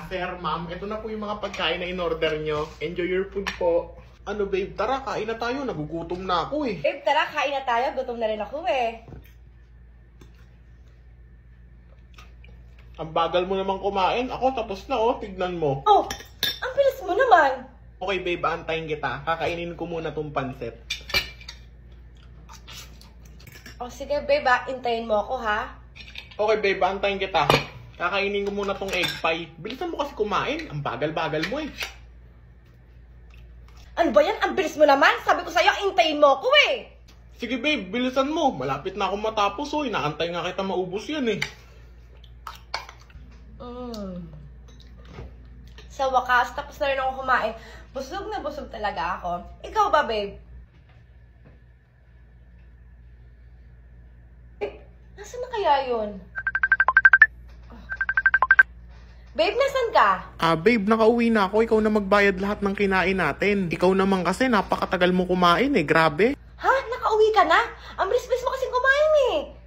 Sir, ma'am, ito na po yung mga pagkain na in-order nyo. Enjoy your food po. Ano babe, tara, kain na tayo. Nagugutom na ako eh. Babe, tara, kain na tayo. Gutom na rin ako eh. Ang bagal mo namang kumain. Ako, tapos na oh. Tignan mo. Oh, ang bilis mo naman. Okay babe, antayin kita. Kakainin ko muna tong pansit. Oh, sige babe, intayin mo ako ha. Okay babe, antayin kita. Kakainin ko muna tong egg pie. Bilisan mo kasi kumain. Ang bagal-bagal mo eh. Ano ba yan? Ang bilis mo naman. Sabi ko sa'yo, intayin mo ako eh. Sige babe, bilisan mo. Malapit na akong matapos oh. Inaantay nga kita maubos yan eh. Sa wakas, tapos na rin ako kumain. Busog na busog talaga ako. Ikaw ba, babe? Nasaan na kaya yun? Babe, nasan ka? Babe, nakauwi na ako. Ikaw na magbayad lahat ng kinain natin. Ikaw naman kasi napakatagal mo kumain eh. Grabe. Ha? Nakauwi ka na? Ang bilis-bilis mo kasing kumain eh.